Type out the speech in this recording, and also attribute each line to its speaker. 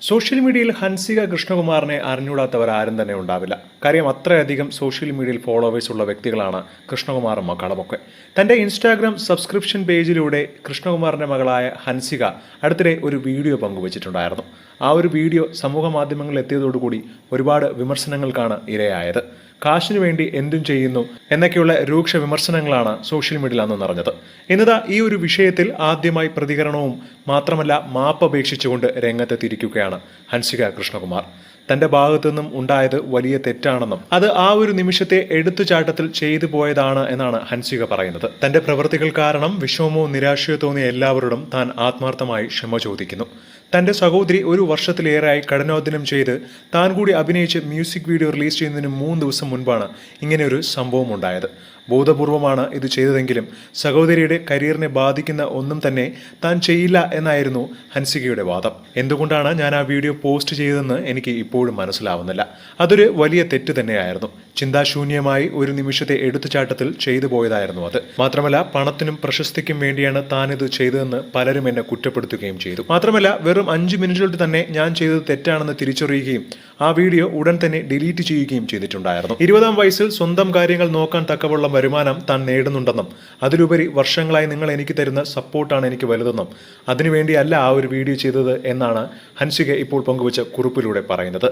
Speaker 1: Social മീഡിയയിൽ ഹൻസിക കൃഷ്ണകുമാറിനെ അറിഞ്ഞൂടാത്തവർ ആരും തന്നെ ഉണ്ടാവില്ല. കാര്യം അത്രയധികം സോഷ്യൽ മീഡിയയിൽ ഫോളോവേഴ്സ് ഉള്ള വ്യക്തികളാണ് കൃഷ്ണകുമാറും മക്കളുമൊക്കെ. തൻ്റെ ഇൻസ്റ്റാഗ്രാം സബ്സ്ക്രിപ്ഷൻ പേജിലൂടെ കൃഷ്ണകുമാറിൻ്റെ മകളായ ഹൻസിക അടുത്തിടെ ഒരു വീഡിയോ പങ്കുവച്ചിട്ടുണ്ടായിരുന്നു. ആ ഒരു വീഡിയോ സമൂഹ മാധ്യമങ്ങളിൽ എത്തിയതോടുകൂടി ഒരുപാട് വിമർശനങ്ങൾക്കാണ് ഇരയായത്. കാശിനു വേണ്ടി എന്തും ചെയ്യുന്നു എന്നൊക്കെയുള്ള രൂക്ഷ വിമർശനങ്ങളാണ് സോഷ്യൽ മീഡിയയിൽ അന്ന് നിറഞ്ഞത്. ഇന്നതാ ഈ ഒരു വിഷയത്തിൽ ആദ്യമായി പ്രതികരണവും മാത്രമല്ല മാപ്പ് അപേക്ഷിച്ചുകൊണ്ട് രംഗത്തെത്തിയിരിക്കുകയാണ് ഹൻസിക കൃഷ്ണകുമാർ. തന്റെ ഭാഗത്തു നിന്നും ഉണ്ടായത് വലിയ തെറ്റാണെന്നും അത് ആ ഒരു നിമിഷത്തെ എടുത്തുചാട്ടത്തിൽ ചെയ്തു പോയതാണ് എന്നാണ് ഹൻസിക പറയുന്നത്. തന്റെ പ്രവൃത്തികൾ കാരണം വിഷമമോ നിരാശയോ തോന്നിയ എല്ലാവരോടും താൻ ആത്മാർത്ഥമായി ക്ഷമ ചോദിക്കുന്നു. തന്റെ സഹോദരി ഒരു വർഷത്തിലേറെയായി കഠിനാധ്വാനം ചെയ്ത് താൻ കൂടി അഭിനയിച്ച് മ്യൂസിക് വീഡിയോ റിലീസ് ചെയ്യുന്നതിന് 3 ദിവസം മുൻപാണ് ഇങ്ങനെയൊരു സംഭവം ഉണ്ടായത്. ബോധപൂർവമാണ് ഇത് ചെയ്തതെങ്കിലും സഹോദരിയുടെ കരിയറിനെ ബാധിക്കുന്ന ഒന്നും തന്നെ താൻ ചെയ്യില്ല എന്നായിരുന്നു ഹൻസികയുടെ വാദം. എന്തുകൊണ്ടാണ് ഞാൻ ആ വീഡിയോ പോസ്റ്റ് ചെയ്തതെന്ന് എനിക്ക് ഇപ്പോഴും മനസ്സിലാവുന്നില്ല. അതൊരു വലിയ തെറ്റ് തന്നെയായിരുന്നു. ചിന്താശൂന്യമായി ഒരു നിമിഷത്തെ എടുത്തുചാട്ടത്തിൽ ചെയ്തു പോയതായിരുന്നു അത്. മാത്രമല്ല പണത്തിനും പ്രശസ്തിക്കും വേണ്ടിയാണ് താൻ ഇത് ചെയ്തതെന്ന് പലരും എന്നെ കുറ്റപ്പെടുത്തുകയും ചെയ്തു. മാത്രമല്ല വെറും 5 മിനിറ്റുകളിൽ തന്നെ ഞാൻ ചെയ്തത് തെറ്റാണെന്ന് തിരിച്ചറിയുകയും ആ വീഡിയോ ഉടൻ തന്നെ ഡിലീറ്റ് ചെയ്യുകയും ചെയ്തിട്ടുണ്ടായിരുന്നു. 20-ാം വയസ്സിൽ സ്വന്തം കാര്യങ്ങൾ നോക്കാൻ തക്കവണ്ണം വരുമാനം താൻ നേടുന്നുണ്ടെന്നും അതിലുപരി വർഷങ്ങളായി നിങ്ങൾ എനിക്ക് തരുന്ന സപ്പോർട്ടാണ് എനിക്ക് വലുതെന്നും അതിനുവേണ്ടിയല്ല ആ ഒരു വീഡിയോ ചെയ്തത് എന്നാണ് ഹൻസിക ഇപ്പോൾ പങ്കുവച്ച കുറിപ്പിലൂടെ പറയുന്നത്.